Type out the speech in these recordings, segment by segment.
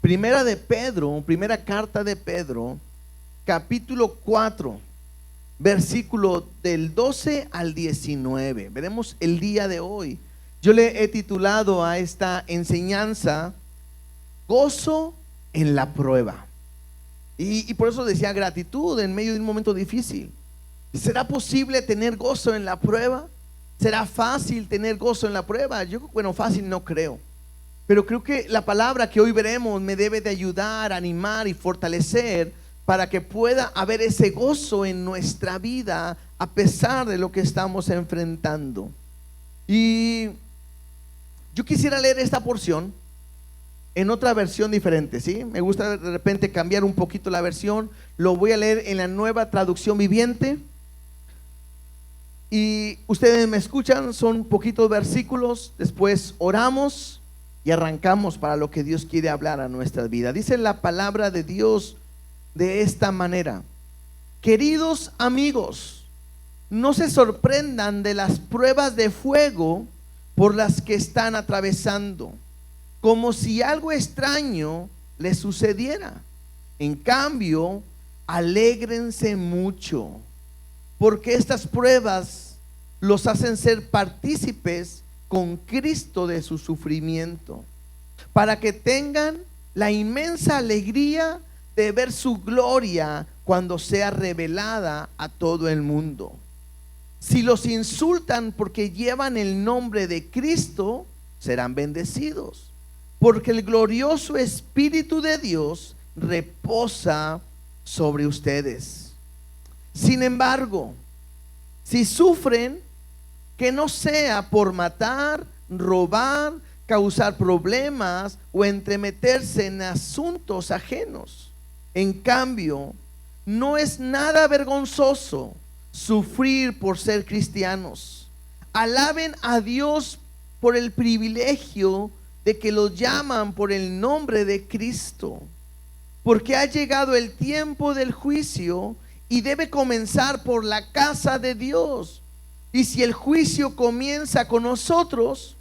Primera carta de Pedro, capítulo 4, versículo del 12 al 19. Veremos el día de hoy. Yo le he titulado a esta enseñanza Gozo en la prueba. Y por eso decía gratitud en medio de un momento difícil. ¿Será posible tener gozo en la prueba? ¿Será fácil tener gozo en la prueba? Bueno, fácil no creo. Pero creo que la palabra que hoy veremos me debe de ayudar, animar y fortalecer para que pueda haber ese gozo en nuestra vida a pesar de lo que estamos enfrentando. Y yo quisiera leer esta porción en otra versión diferente, ¿sí? Me gusta de repente cambiar un poquito la versión. Lo voy a leer en la Nueva Traducción Viviente. Y ustedes me escuchan, son poquitos versículos. Después oramos y arrancamos para lo que Dios quiere hablar a nuestra vida. Dice la palabra de Dios de esta manera: queridos amigos, no se sorprendan de las pruebas de fuego por las que están atravesando, como si algo extraño les sucediera. En cambio, alégrense mucho, porque estas pruebas los hacen ser partícipes con Cristo de su sufrimiento, para que tengan la inmensa alegría de ver su gloria cuando sea revelada a todo el mundo. Si los insultan porque llevan el nombre de Cristo, serán bendecidos, porque el glorioso Espíritu de Dios reposa sobre ustedes. Sin embargo, si sufren, que no sea por matar, robar, causar problemas o entremeterse en asuntos ajenos. En cambio, no es nada vergonzoso sufrir por ser cristianos. Alaben a Dios por el privilegio de que los llaman por el nombre de Cristo, porque ha llegado el tiempo del juicio y debe comenzar por la casa de Dios. Y si el juicio comienza con nosotros,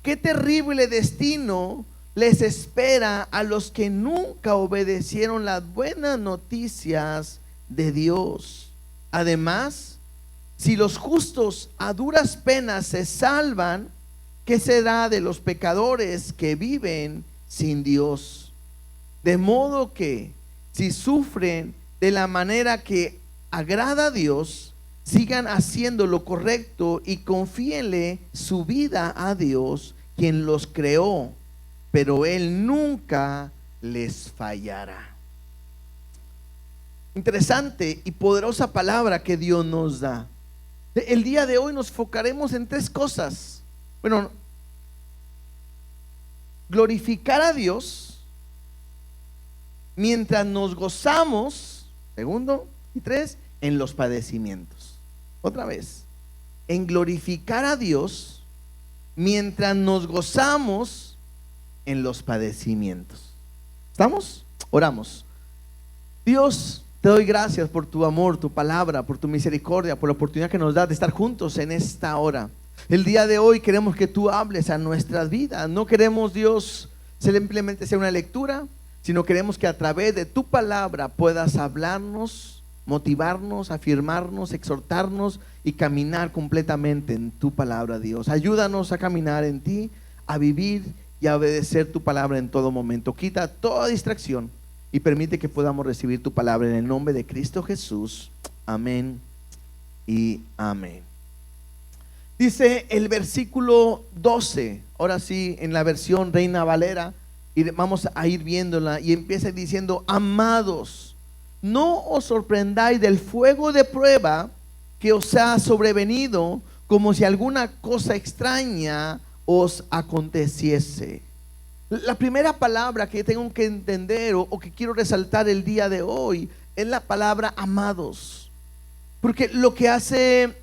qué terrible destino les espera a los que nunca obedecieron las buenas noticias de Dios. Además, si los justos a duras penas se salvan, ¿qué será de los pecadores que viven sin Dios? De modo que si sufren de la manera que agrada a Dios, sigan haciendo lo correcto y confíenle su vida a Dios, quien los creó, pero Él nunca les fallará. Interesante y poderosa palabra que Dios nos da. El día de hoy nos enfocaremos en tres cosas. Bueno, glorificar a Dios mientras nos gozamos, segundo, y tres, en los padecimientos. Otra vez, en glorificar a Dios mientras nos gozamos en los padecimientos. ¿Estamos? Oramos. Dios, te doy gracias por tu amor, tu palabra, por tu misericordia, por la oportunidad que nos das de estar juntos en esta hora. El día de hoy queremos que tú hables a nuestras vidas. No queremos, Dios, simplemente sea una lectura, sino queremos que a través de tu palabra puedas hablarnos, motivarnos, afirmarnos, exhortarnos y caminar completamente en tu palabra, Dios. Ayúdanos a caminar en ti, a vivir y a obedecer tu palabra en todo momento. Quita toda distracción y permite que podamos recibir tu palabra en el nombre de Cristo Jesús. Amén y amén. Dice el versículo 12, ahora sí, en la versión Reina Valera, y vamos a ir viéndola, y empieza diciendo: amados, no os sorprendáis del fuego de prueba que os ha sobrevenido, como si alguna cosa extraña os aconteciese. La primera palabra que tengo que entender o que quiero resaltar el día de hoy es la palabra amados, porque lo que hace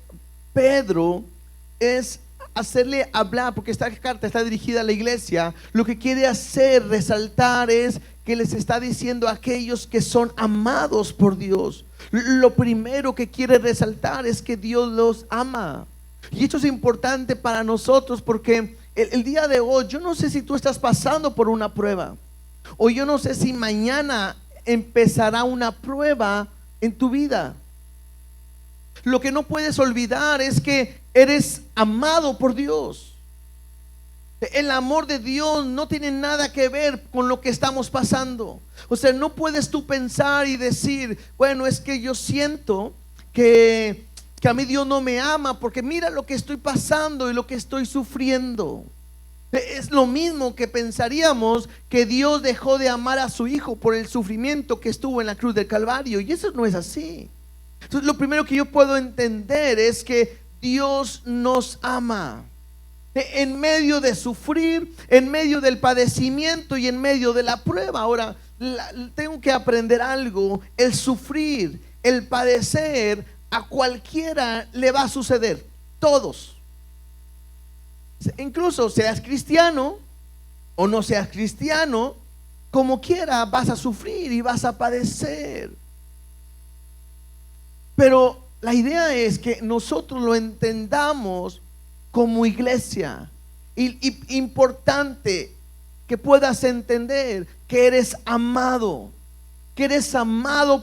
Pedro es hacerle hablar, porque esta carta está dirigida a la iglesia. Lo que quiere hacer, resaltar, es que les está diciendo a aquellos que son amados por Dios. Lo primero que quiere resaltar es que Dios los ama. Y esto es importante para nosotros porque el día de hoy, yo no sé si tú estás pasando por una prueba. O yo no sé si mañana empezará una prueba en tu vida. Lo que no puedes olvidar es que eres amado por Dios. El amor de Dios no tiene nada que ver con lo que estamos pasando. O sea, no puedes tú pensar y decir, bueno, es que yo siento que a mí Dios no me ama porque mira lo que estoy pasando y lo que estoy sufriendo. Es lo mismo que pensaríamos que Dios dejó de amar a su Hijo por el sufrimiento que estuvo en la cruz del Calvario, y eso no es así. Entonces, lo primero que yo puedo entender es que Dios nos ama. En medio de sufrir, en medio del padecimiento y en medio de la prueba. Ahora, tengo que aprender algo. El sufrir, el padecer, a cualquiera le va a suceder. Todos. Incluso seas cristiano o no seas cristiano, como quiera vas a sufrir y vas a padecer. Pero la idea es que nosotros lo entendamos como iglesia. Y importante que puedas entender que eres amado,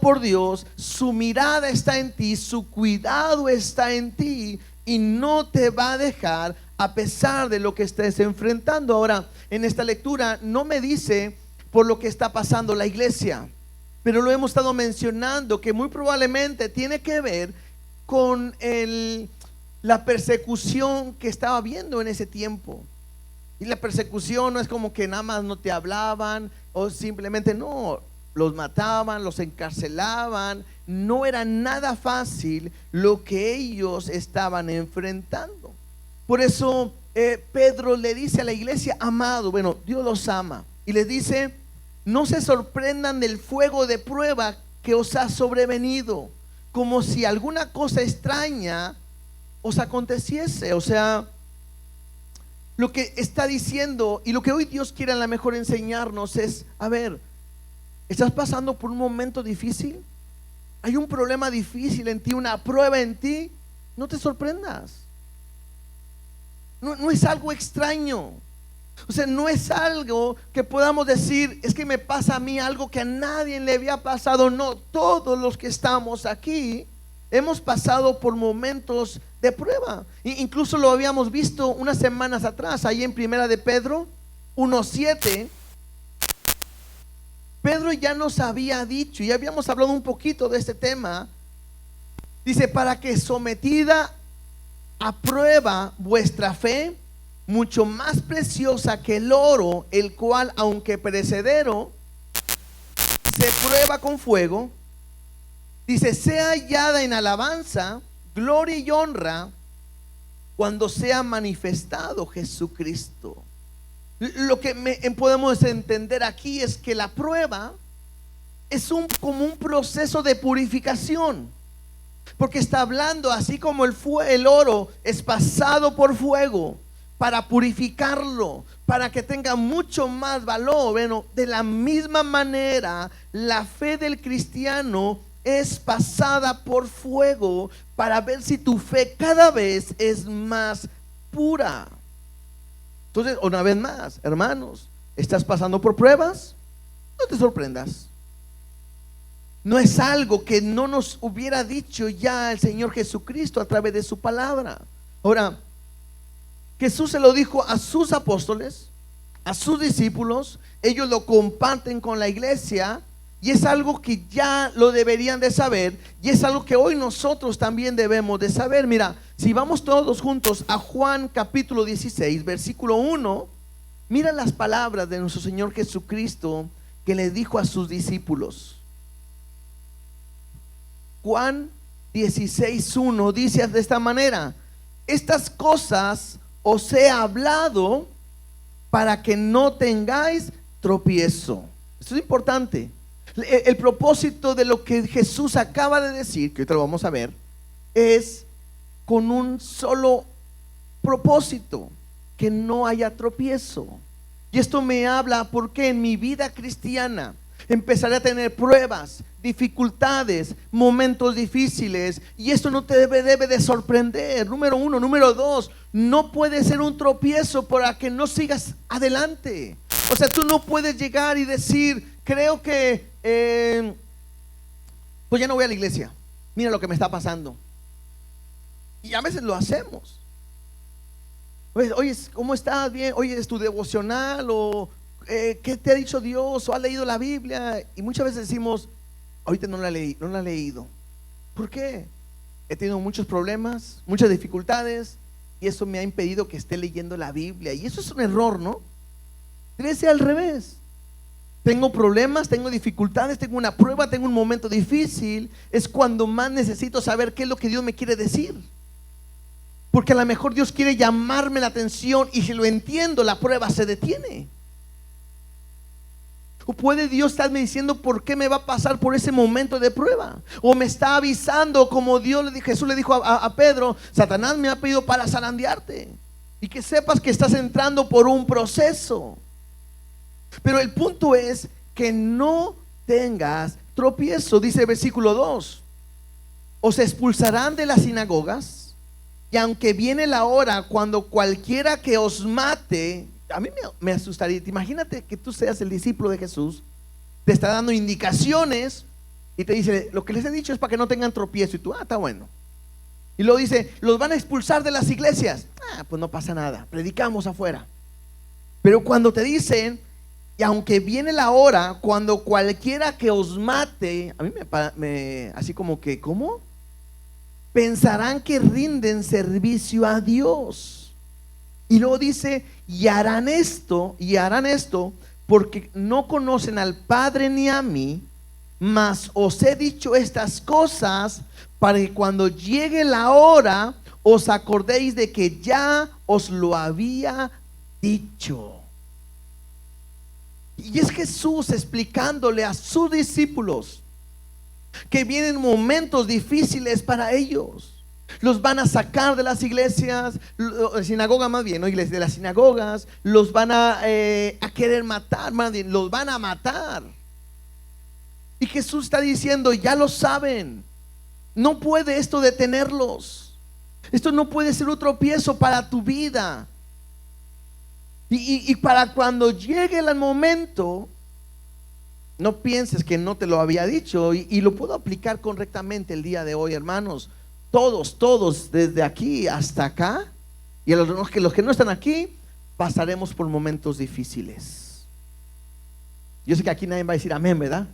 por Dios. Su mirada está en ti, su cuidado está en ti, y no te va a dejar a pesar de lo que estés enfrentando. Ahora, en esta lectura no me dice por lo que está pasando la iglesia, pero lo hemos estado mencionando, que muy probablemente tiene que ver con la persecución que estaba habiendo en ese tiempo. Y la persecución no es como que nada más no te hablaban o simplemente no, los mataban, los encarcelaban. No era nada fácil lo que ellos estaban enfrentando. Por eso Pedro le dice a la iglesia, amado, bueno, Dios los ama, y les dice, no se sorprendan del fuego de prueba que os ha sobrevenido, como si alguna cosa extraña os aconteciese. O sea, lo que está diciendo y lo que hoy Dios quiere a lo mejor enseñarnos es, a ver, ¿estás pasando por un momento difícil? ¿Hay un problema difícil en ti, una prueba en ti? No te sorprendas. No es algo extraño. O sea, no es algo que podamos decir, es que me pasa a mí algo que a nadie le había pasado. No, todos los que estamos aquí hemos pasado por momentos de prueba. Incluso lo habíamos visto unas semanas atrás, ahí en Primera de Pedro 1:7. Pedro ya nos había dicho, y habíamos hablado un poquito de este tema. Dice, para que sometida a prueba vuestra fe, mucho más preciosa que el oro, el cual aunque perecedero se prueba con fuego, dice, sea hallada en alabanza, gloria y honra cuando sea manifestado Jesucristo. Lo que podemos entender aquí es que la prueba es como un proceso de purificación, porque está hablando, así como el oro es pasado por fuego para purificarlo, para que tenga mucho más valor. Bueno, de la misma manera, la fe del cristiano es pasada por fuego para ver si tu fe cada vez es más pura. Entonces, una vez más, hermanos, ¿estás pasando por pruebas? No te sorprendas. No es algo que no nos hubiera dicho ya el Señor Jesucristo a través de su palabra. Ahora, Jesús se lo dijo a sus apóstoles, a sus discípulos. Ellos lo comparten con la iglesia, y es algo que ya lo deberían de saber, y es algo que hoy nosotros también debemos de saber. Mira, si vamos todos juntos a Juan capítulo 16, versículo 1, mira las palabras de nuestro Señor Jesucristo que le dijo a sus discípulos. Juan 16:1 dice de esta manera: estas cosas os he hablado para que no tengáis tropiezo. Esto es importante. El propósito de lo que Jesús acaba de decir, que ahorita lo vamos a ver, es con un solo propósito: que no haya tropiezo. Y esto me habla porque en mi vida cristiana empezaré a tener pruebas, dificultades, momentos difíciles, y esto no te debe de sorprender. Número uno. Número dos, no puede ser un tropiezo para que no sigas adelante. O sea, tú no puedes llegar y decir, creo que pues ya no voy a la iglesia. Mira lo que me está pasando. Y a veces lo hacemos. Oye, ¿cómo estás? Bien. Oye, ¿es tu devocional? O ¿qué te ha dicho Dios? ¿O has leído la Biblia? Y muchas veces decimos, ahorita no la he leído. ¿Por qué? He tenido muchos problemas, muchas dificultades, y eso me ha impedido que esté leyendo la Biblia. Y eso es un error, ¿no? Debe ser al revés. Tengo problemas, tengo dificultades, tengo una prueba, tengo un momento difícil. Es cuando más necesito saber qué es lo que Dios me quiere decir. Porque a lo mejor Dios quiere llamarme la atención, y si lo entiendo, la prueba se detiene. O puede Dios estarme diciendo por qué me va a pasar por ese momento de prueba. O me está avisando, como Jesús le dijo a Pedro, Satanás me ha pedido para zarandearte. Y que sepas que estás entrando por un proceso. Pero el punto es que no tengas tropiezo. Dice el versículo 2: os expulsarán de las sinagogas, y aunque viene la hora cuando cualquiera que os mate. A mí me asustaría. Imagínate que tú seas el discípulo de Jesús, te está dando indicaciones y te dice, lo que les he dicho es para que no tengan tropiezo. Y tú, está bueno. Y luego dice, los van a expulsar de las iglesias. Pues no pasa nada, predicamos afuera. Pero cuando te dicen, y aunque viene la hora cuando cualquiera que os mate, a mí me así como que, ¿cómo? Pensarán que rinden servicio a Dios. Y luego dice, y harán esto porque no conocen al Padre ni a mí, mas os he dicho estas cosas para que cuando llegue la hora os acordéis de que ya os lo había dicho. Y es Jesús explicándole a sus discípulos que vienen momentos difíciles para ellos. Los van a sacar de las iglesias, sinagoga más bien, no iglesia, de las sinagogas. Los van a querer matar, más bien, los van a matar. Y Jesús está diciendo, ya lo saben, no puede esto detenerlos. Esto no puede ser un tropiezo para tu vida. Y para cuando llegue el momento, no pienses que no te lo había dicho. Y lo puedo aplicar correctamente el día de hoy, hermanos. Todos, desde aquí hasta acá, y a los que no están aquí, pasaremos por momentos difíciles. Yo sé que aquí nadie va a decir amén, ¿verdad?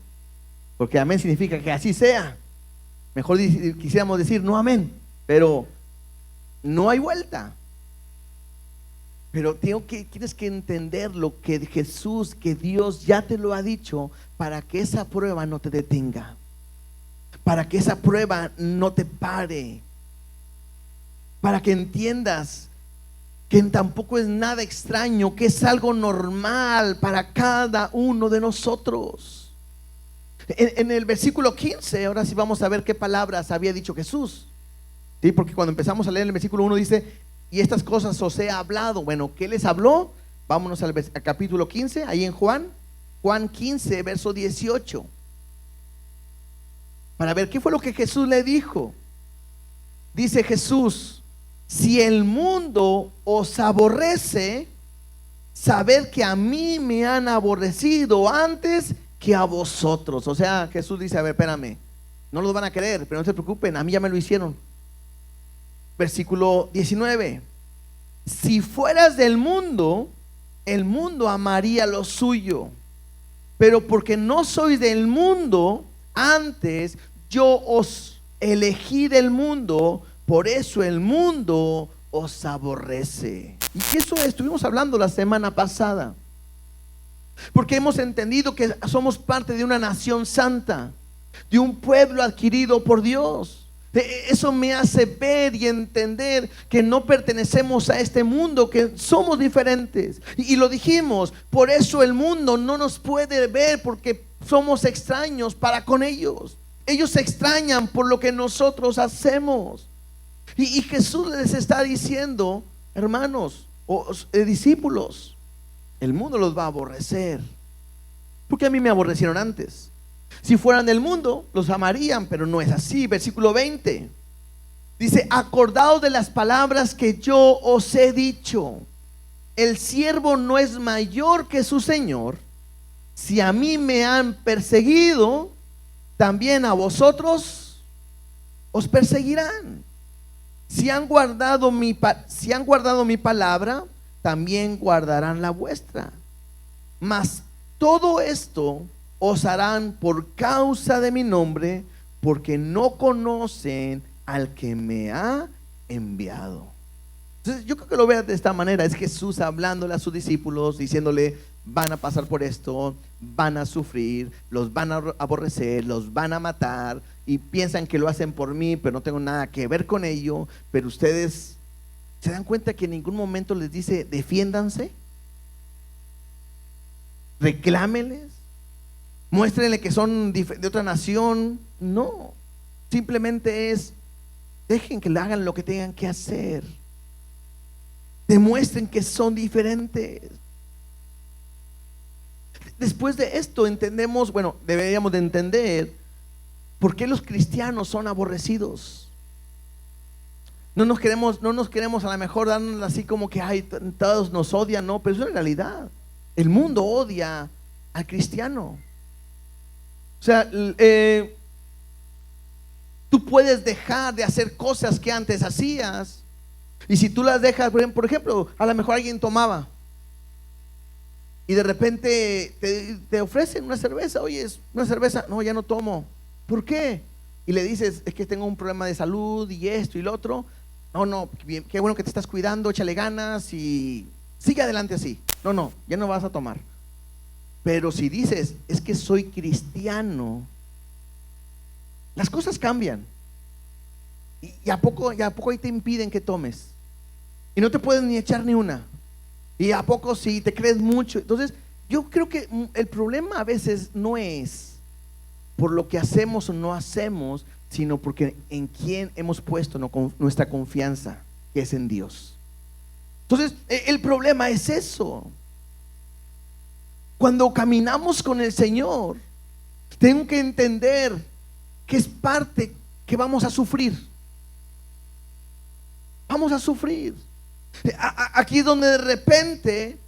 Porque amén significa que así sea. Mejor quisiéramos decir no amén, pero no hay vuelta. Pero tienes que entender lo que Jesús, que Dios ya te lo ha dicho, para que esa prueba no te detenga, para que esa prueba no te pare, para que entiendas que tampoco es nada extraño, que es algo normal para cada uno de nosotros. En el versículo 15, ahora sí vamos a ver qué palabras había dicho Jesús. ¿Sí? Porque cuando empezamos a leer el versículo 1 dice, y estas cosas os he hablado. Bueno, ¿qué les habló? Vámonos al capítulo 15, ahí en Juan 15, verso 18. Para ver qué fue lo que Jesús le dijo. Dice Jesús, si el mundo os aborrece, sabed que a mí me han aborrecido antes que a vosotros. O sea, Jesús dice, a ver, espérame, no los van a querer, pero no se preocupen, a mí ya me lo hicieron. Versículo 19, si fueras del mundo, el mundo amaría lo suyo, pero porque no sois del mundo, antes yo os elegí del mundo, por eso el mundo os aborrece. Y eso estuvimos hablando la semana pasada, porque hemos entendido que somos parte de una nación santa, de un pueblo adquirido por Dios. Eso me hace ver y entender que no pertenecemos a este mundo, que somos diferentes. Y lo dijimos, por eso el mundo no nos puede ver, porque somos extraños para con ellos. Ellos se extrañan por lo que nosotros hacemos. Y Jesús les está diciendo, hermanos o discípulos, el mundo los va a aborrecer, porque a mí me aborrecieron antes. Si fueran del mundo, los amarían, pero no es así. Versículo 20 dice, acordaos de las palabras que yo os he dicho. el siervo no es mayor que su señor. Si a mí me han perseguido, también a vosotros os perseguirán. Si han guardado mi palabra, también guardarán la vuestra. Mas todo esto os harán por causa de mi nombre, porque no conocen al que me ha enviado. Entonces yo creo que lo veas de esta manera. Es Jesús hablándole a sus discípulos, diciéndole: van a pasar por esto, van a sufrir, los van a aborrecer, los van a matar, y piensan que lo hacen por mí, pero no tengo nada que ver con ello. Pero ustedes se dan cuenta que en ningún momento les dice: defiéndanse, reclámenles, muéstrenle que son de otra nación. No, simplemente es: dejen que le hagan lo que tengan que hacer, demuestren que son diferentes. Después de esto entendemos, bueno, deberíamos de entender por qué los cristianos son aborrecidos. No nos queremos a lo mejor darnos así como que ay, todos nos odian, no, pero es una realidad. El mundo odia al cristiano. O sea, tú puedes dejar de hacer cosas que antes hacías, y si tú las dejas, por ejemplo, a lo mejor alguien tomaba y de repente te ofrecen una cerveza. Oye, es una cerveza. No, ya no tomo. ¿Por qué? Y le dices: es que tengo un problema de salud y esto y lo otro. No, qué bueno que te estás cuidando, échale ganas y sigue adelante así. No, ya no vas a tomar. Pero si dices: es que soy cristiano, las cosas cambian. Y a poco ahí te impiden que tomes, y no te pueden ni echar ni una. Y a poco si te crees mucho. Entonces yo creo que el problema a veces no es por lo que hacemos o no hacemos, sino porque en quién hemos puesto nuestra confianza, que es en Dios. Entonces el problema es eso. Cuando caminamos con el Señor, tengo que entender que es parte que vamos a sufrir. Vamos a sufrir. Aquí es donde de repente,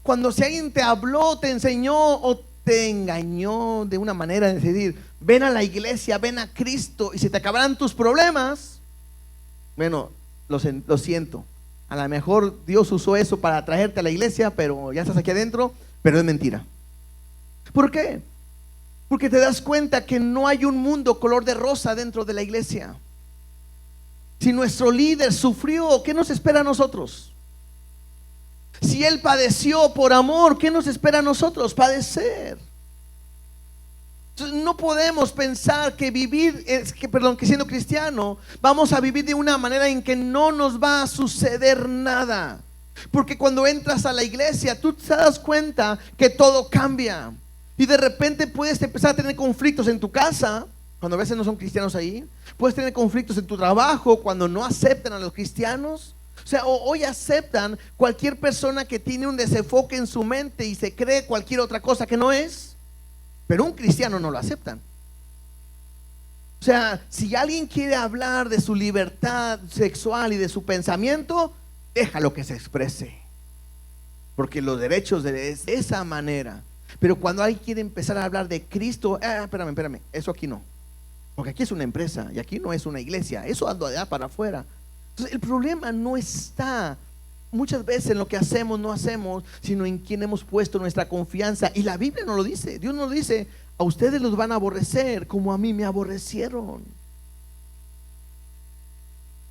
cuando si alguien te habló, te enseñó o te engañó de una manera de decir: ven a la iglesia, ven a Cristo y se te acabarán tus problemas. Bueno, lo siento. A lo mejor Dios usó eso para traerte a la iglesia, pero ya estás aquí adentro, pero es mentira. ¿Por qué? Porque te das cuenta que no hay un mundo color de rosa dentro de la iglesia. Si nuestro líder sufrió, ¿qué nos espera a nosotros? Si él padeció por amor, ¿qué nos espera a nosotros? Padecer. Entonces, no podemos pensar que que siendo cristiano vamos a vivir de una manera en que no nos va a suceder nada. Porque cuando entras a la iglesia, tú te das cuenta que todo cambia. Y de repente puedes empezar a tener conflictos en tu casa, cuando a veces no son cristianos ahí. Puedes tener conflictos en tu trabajo cuando no aceptan a los cristianos. O sea, hoy aceptan cualquier persona que tiene un desenfoque en su mente y se cree cualquier otra cosa que no es. Pero un cristiano no lo aceptan. O sea, si alguien quiere hablar de su libertad sexual y de su pensamiento, déjalo que se exprese, porque los derechos de esa manera. Pero cuando alguien quiere empezar a hablar de Cristo, espérame, eso aquí no. Porque aquí es una empresa y aquí no es una iglesia. Eso ando allá para afuera. Entonces el problema no está muchas veces en lo que hacemos, no hacemos, sino en quién hemos puesto nuestra confianza. Y la Biblia nos lo dice. Dios nos lo dice: a ustedes los van a aborrecer como a mí me aborrecieron.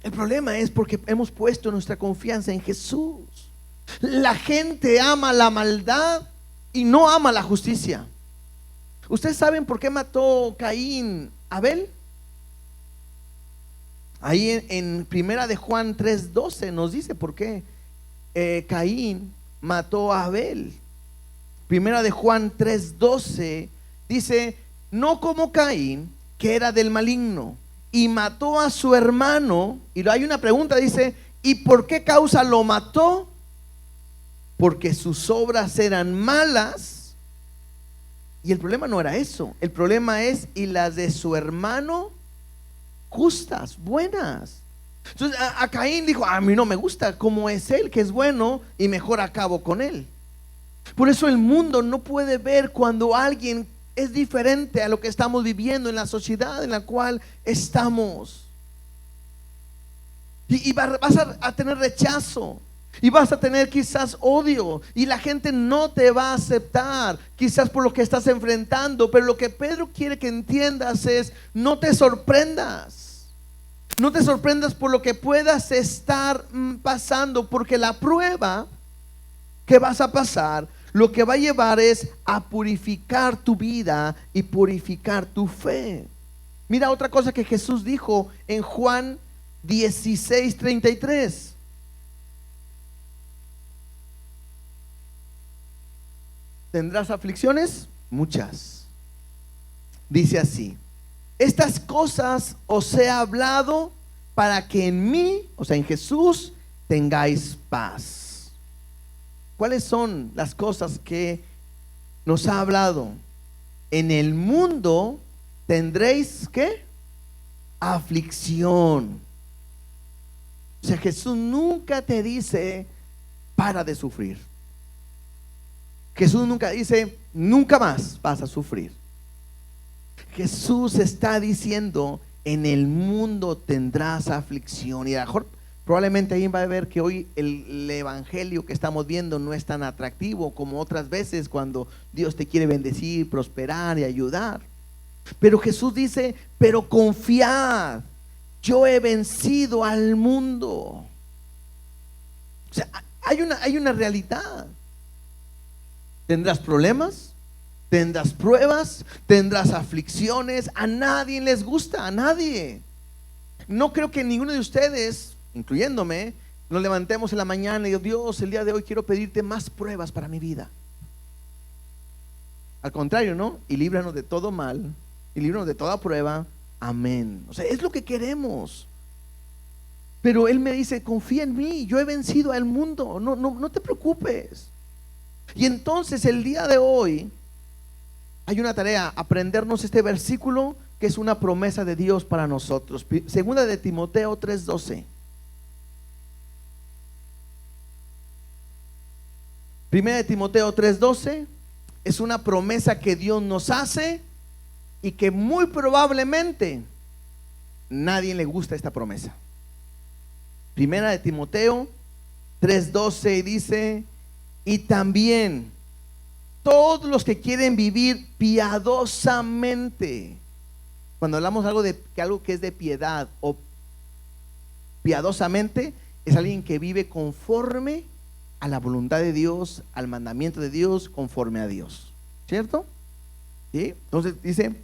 El problema es porque hemos puesto nuestra confianza en Jesús. La gente ama la maldad y no ama la justicia. ¿Ustedes saben por qué mató Caín a Abel? Ahí en Primera de Juan 3:12 nos dice por qué Caín mató a Abel. Primera de Juan 3:12 dice: no como Caín, que era del maligno y mató a su hermano. Y hay una pregunta, dice: ¿y por qué causa lo mató? Porque sus obras eran malas. Y el problema no era eso. El problema es: y las de su hermano justas, buenas. Entonces a Caín dijo, a mí no me gusta cómo es él, que es bueno, y mejor acabo con él. Por eso el mundo no puede ver cuando alguien es diferente a lo que estamos viviendo en la sociedad en la cual estamos. Y vas a tener rechazo. Y vas a tener quizás odio. Y la gente no te va a aceptar, quizás por lo que estás enfrentando. Pero lo que Pedro quiere que entiendas es: no te sorprendas. No te sorprendas por lo que puedas estar pasando, porque la prueba que vas a pasar lo que va a llevar es a purificar tu vida y purificar tu fe. Mira otra cosa que Jesús dijo en Juan 16:33. ¿Tendrás aflicciones? Muchas. Dice así: estas cosas os he hablado para que en mí, o sea en Jesús, tengáis paz. ¿Cuáles son las cosas que nos ha hablado? En el mundo tendréis ¿qué? Aflicción. O sea, Jesús nunca te dice para de sufrir. Jesús nunca dice nunca más vas a sufrir. Jesús está diciendo en el mundo tendrás aflicción. Y a lo mejor probablemente ahí va a ver que hoy el evangelio que estamos viendo no es tan atractivo como otras veces cuando Dios te quiere bendecir, prosperar y ayudar. Pero Jesús dice: pero confiad, yo he vencido al mundo. O sea, hay una realidad. Tendrás problemas, tendrás pruebas, tendrás aflicciones. A nadie les gusta, a nadie. No creo que ninguno de ustedes, incluyéndome, nos levantemos en la mañana y Dios, el día de hoy quiero pedirte más pruebas para mi vida. Al contrario, ¿no? Y líbranos de todo mal, y líbranos de toda prueba. Amén. O sea, es lo que queremos. Pero Él me dice: confía en mí, yo he vencido al mundo, no te preocupes. Y entonces el día de hoy hay una tarea: aprendernos este versículo que es una promesa de Dios para nosotros. Segunda de Timoteo 3:12. Primera de Timoteo 3:12 es una promesa que Dios nos hace y que muy probablemente nadie le gusta esta promesa. Primera de Timoteo 3:12 dice: y también todos los que quieren vivir piadosamente. Cuando hablamos algo que es de piedad o piadosamente, es alguien que vive conforme a la voluntad de Dios, al mandamiento de Dios, conforme a Dios, ¿cierto? ¿Sí? Entonces dice: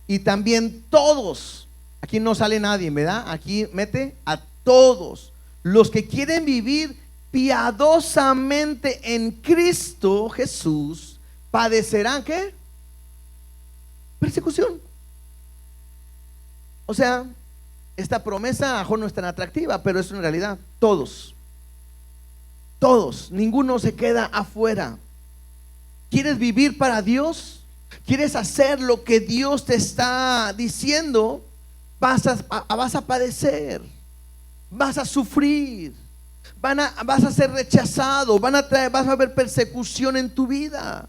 y también todos, aquí no sale nadie, ¿verdad? Aquí mete a todos los que quieren vivir piadosamente en Cristo Jesús, padecerán ¿qué? Persecución. O sea, esta promesa a lo mejor no es tan atractiva, pero es una realidad. Todos, ninguno se queda afuera. ¿Quieres vivir para Dios? ¿Quieres hacer lo que Dios te está diciendo? Vas a padecer, vas a sufrir, vas a ser rechazado, vas a haber persecución en tu vida.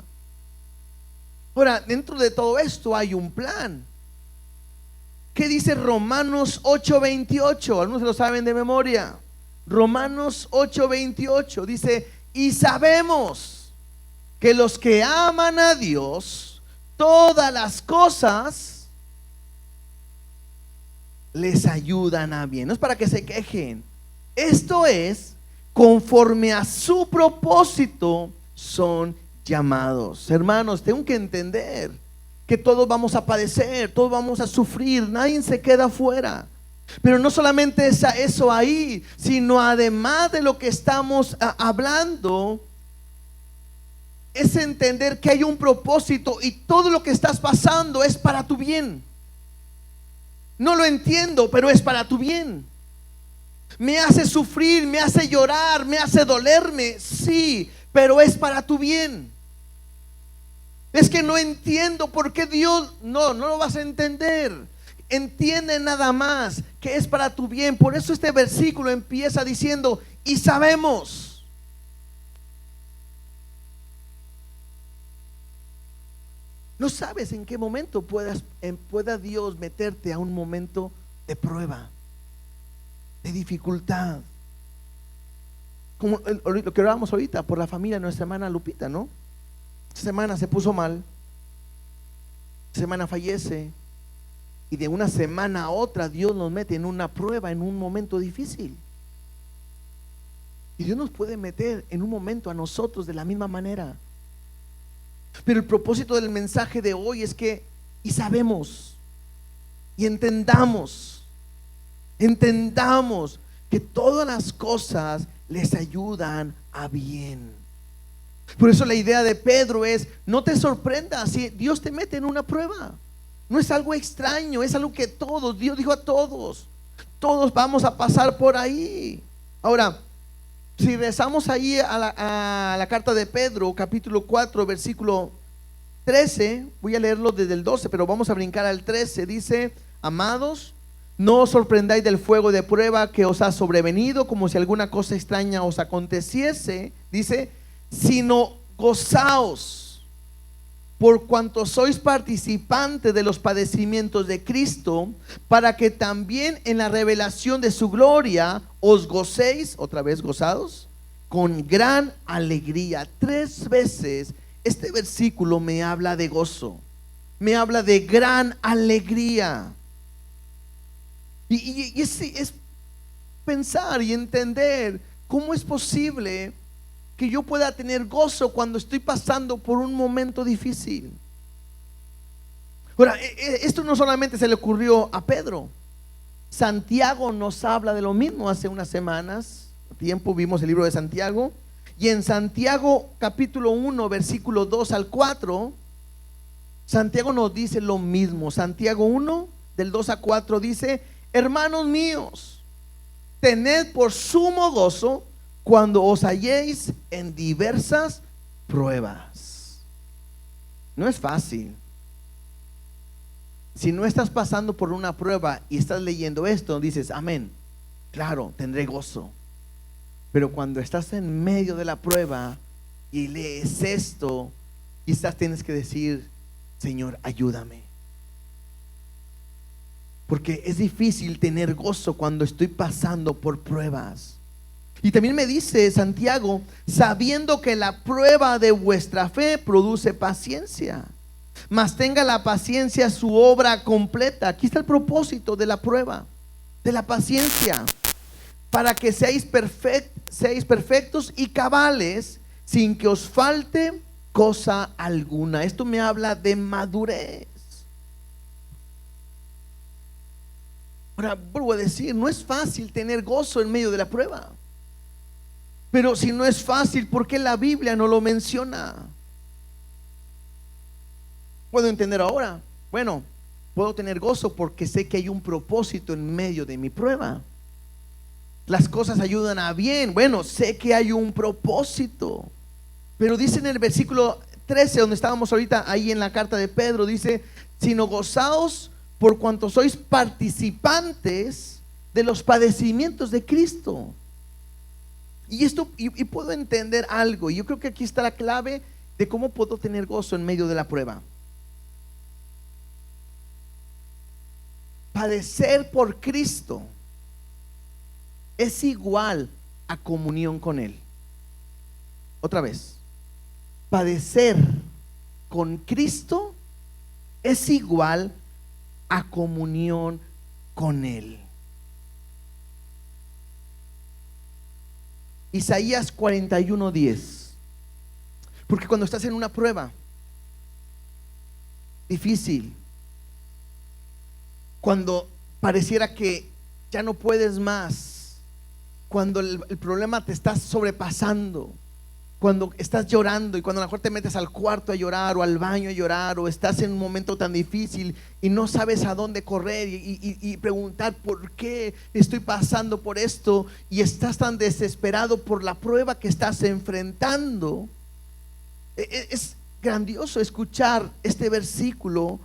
Ahora, dentro de todo esto hay un plan. ¿Qué dice Romanos 8:28? Algunos se lo saben de memoria. Romanos 8:28 dice: y sabemos que los que aman a Dios, todas las cosas les ayudan a bien. No es para que se quejen. Esto es, conforme a su propósito son llamados. Hermanos, tengo que entender que todos vamos a padecer, todos vamos a sufrir, nadie se queda afuera. Pero no solamente es eso ahí, sino además de lo que estamos hablando, es entender que hay un propósito y todo lo que estás pasando es para tu bien. No lo entiendo, pero es para tu bien. Me hace sufrir, me hace llorar, me hace dolerme, sí, pero es para tu bien. Es que no entiendo por qué Dios, no lo vas a entender. entiende nada más que es para tu bien. Por eso este versículo empieza diciendo, y sabemos. No sabes en qué momento pueda Dios meterte a un momento de prueba, de dificultad. Como lo que hablábamos ahorita por la familia de nuestra hermana Lupita, ¿no? Esta semana se puso mal, esta semana fallece, y de una semana a otra Dios nos mete en una prueba, en un momento difícil. Y Dios nos puede meter en un momento a nosotros de la misma manera. Pero el propósito del mensaje de hoy es que y sabemos y entendamos que todas las cosas les ayudan a bien. Por eso la idea de Pedro es: no te sorprendas si Dios te mete en una prueba. No es algo extraño, es algo que todos, Dios dijo a todos vamos a pasar por ahí. Ahora, si regresamos ahí a la carta de Pedro, capítulo 4, versículo 13, voy a leerlo desde el 12, pero vamos a brincar al 13. Dice: amados, no os sorprendáis del fuego de prueba que os ha sobrevenido, como si alguna cosa extraña os aconteciese. Dice: sino gozaos por cuanto sois participantes de los padecimientos de Cristo, para que también en la revelación de su gloria os gocéis, otra vez gozados, con gran alegría. 3 veces este versículo me habla de gozo, me habla de gran alegría. Y es pensar y entender cómo es posible que yo pueda tener gozo cuando estoy pasando por un momento difícil. Ahora, esto no solamente se le ocurrió a Pedro. Santiago nos habla de lo mismo. Hace unas semanas, tiempo, vimos el libro de Santiago, y en Santiago capítulo 1 versículo 2 al 4, Santiago nos dice lo mismo. Santiago 1 del 2 a 4 dice: hermanos míos, tened por sumo gozo cuando os halléis en diversas pruebas. No es fácil. Si no estás pasando por una prueba y estás leyendo esto, dices amén, claro, tendré gozo. Pero cuando estás en medio de la prueba y lees esto, quizás tienes que decir: Señor, ayúdame. Porque es difícil tener gozo cuando estoy pasando por pruebas. Y también me dice Santiago: sabiendo que la prueba de vuestra fe produce paciencia, mas tenga la paciencia su obra completa. Aquí está el propósito de la prueba, de la paciencia, para que seáis perfectos y cabales, sin que os falte cosa alguna. Esto me habla de madurez. Ahora vuelvo a decir, no es fácil tener gozo en medio de la prueba. Pero si no es fácil, ¿por qué la Biblia no lo menciona? Puedo entender ahora. Bueno, puedo tener gozo porque sé que hay un propósito en medio de mi prueba. Las cosas ayudan a bien. Bueno, sé que hay un propósito. Pero dice en el versículo 13, donde estábamos ahorita, ahí en la carta de Pedro, dice: sino gozaos por cuanto sois participantes de los padecimientos de Cristo. Y esto, y puedo entender algo. Y yo creo que aquí está la clave de cómo puedo tener gozo en medio de la prueba. Padecer por Cristo es igual a comunión con Él. Otra vez, padecer con Cristo es igual a comunión con Él. Isaías 41:10. Porque cuando estás en una prueba difícil, cuando pareciera que ya no puedes más, cuando el problema te está sobrepasando, cuando estás llorando y cuando a lo mejor te metes al cuarto a llorar o al baño a llorar, o estás en un momento tan difícil y no sabes a dónde correr y preguntar por qué estoy pasando por esto, y estás tan desesperado por la prueba que estás enfrentando, es grandioso escuchar este versículo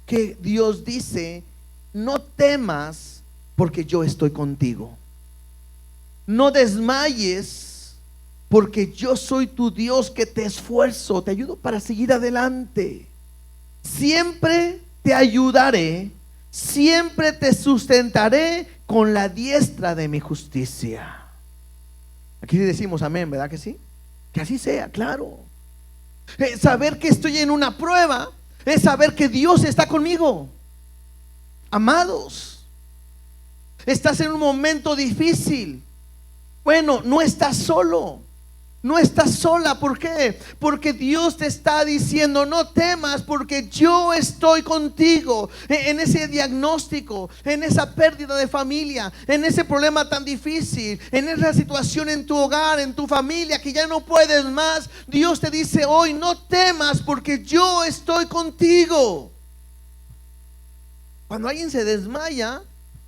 que Dios dice no temas porque yo estoy contigo. No desmayes porque yo soy tu Dios que te esfuerzo, te ayudo para seguir adelante. Siempre te ayudaré, siempre te sustentaré con la diestra de mi justicia. Aquí decimos amén, ¿verdad que sí? Que así sea, claro. Saber que estoy en una prueba es saber que Dios está conmigo. Amados, estás en un momento difícil. Bueno, no estás solo. No estás sola. ¿Por qué? Porque Dios te está diciendo: no temas porque yo estoy contigo. En ese diagnóstico, en esa pérdida de familia, en ese problema tan difícil, en esa situación en tu hogar, en tu familia que ya no puedes más, Dios te dice hoy: no temas porque yo estoy contigo. Cuando alguien se desmaya,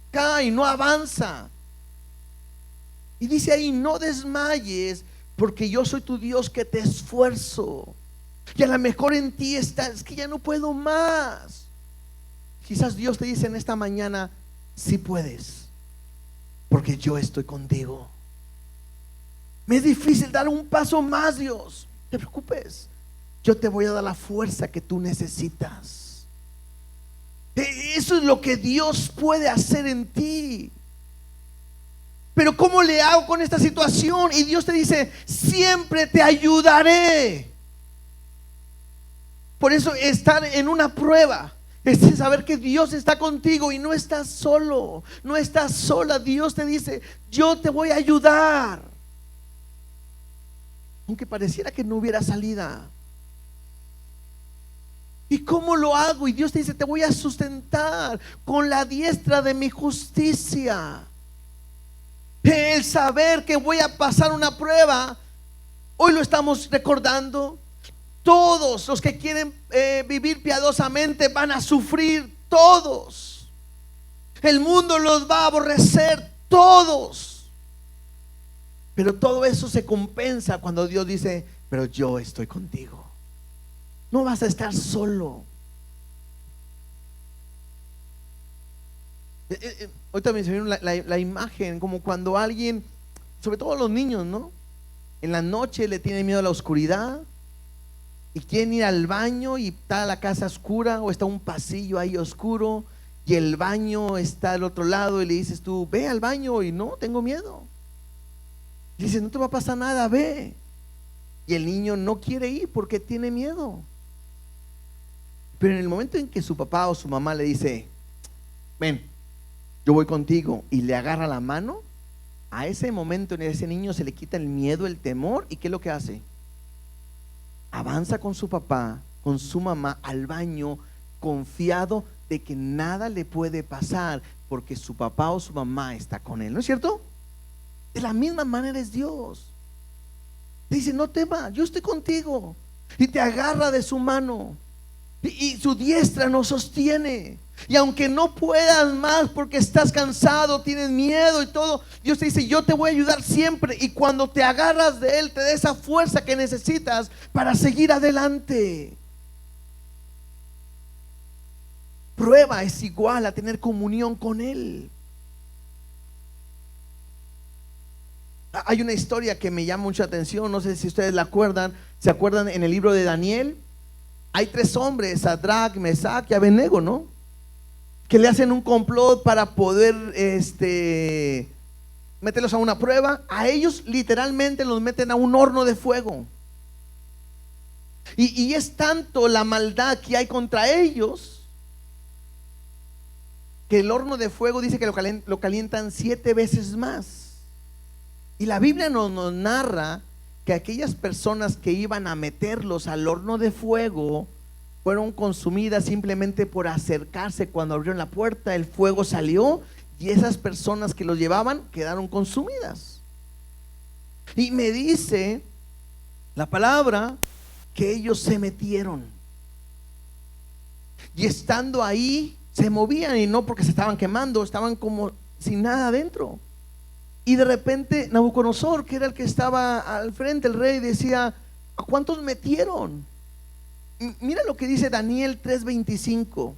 cae, no avanza. Y dice ahí: no desmayes porque yo soy tu Dios que te esfuerzo. Y a lo mejor en ti está: es que ya no puedo más. Quizás Dios te dice en esta mañana: sí puedes, porque yo estoy contigo. Me es difícil dar un paso más, Dios. No te preocupes, yo te voy a dar la fuerza que tú necesitas. Eso es lo que Dios puede hacer en ti. Pero ¿cómo le hago con esta situación? Y Dios te dice: siempre te ayudaré. Por eso estar en una prueba es saber que Dios está contigo y no estás solo, no estás sola. Dios te dice: yo te voy a ayudar, aunque pareciera que no hubiera salida. ¿Y cómo lo hago? Y Dios te dice: te voy a sustentar con la diestra de mi justicia. El saber que voy a pasar una prueba, hoy lo estamos recordando. Todos los que quieren vivir piadosamente van a sufrir, todos. El mundo los va a aborrecer, todos. Pero todo eso se compensa cuando Dios dice: pero yo estoy contigo. No vas a estar solo. Ahorita me vieron la imagen, como cuando alguien, sobre todo los niños, ¿no? En la noche le tiene miedo a la oscuridad y quieren ir al baño y está la casa oscura o está un pasillo ahí oscuro y el baño está al otro lado y le dices tú: ve al baño, y no, tengo miedo. Y dices: no te va a pasar nada, ve. Y el niño no quiere ir porque tiene miedo. Pero en el momento en que su papá o su mamá le dice: ven, yo voy contigo, y le agarra la mano, a ese momento en ese niño se le quita el miedo, el temor. ¿Y qué es lo que hace? Avanza con su papá, con su mamá al baño, confiado de que nada le puede pasar porque su papá o su mamá está con él. ¿No es cierto? De la misma manera es Dios. Te dice: no temas, yo estoy contigo. Y te agarra de su mano y su diestra nos sostiene. Y aunque no puedas más porque estás cansado, tienes miedo y todo, Dios te dice: yo te voy a ayudar siempre. Y cuando te agarras de Él, te da esa fuerza que necesitas para seguir adelante. Prueba es igual a tener comunión con Él. Hay una historia que me llama mucha atención, no sé si ustedes la acuerdan. ¿Se acuerdan en el libro de Daniel? Hay 3 hombres, Sadrach, Mesach y Abednego, ¿no? Que le hacen un complot para poder meterlos a una prueba. A ellos literalmente los meten a un horno de fuego. Y es tanto la maldad que hay contra ellos que el horno de fuego dice que lo calientan 7 veces más. Y la Biblia nos narra que aquellas personas que iban a meterlos al horno de fuego fueron consumidas simplemente por acercarse. Cuando abrieron la puerta, el fuego salió y esas personas que los llevaban quedaron consumidas. Y me dice la palabra que ellos se metieron y estando ahí se movían, y no porque se estaban quemando, estaban como sin nada adentro. Y de repente Nabucodonosor, que era el que estaba al frente, el rey, decía: ¿a cuántos metieron? Mira lo que dice Daniel 3:25.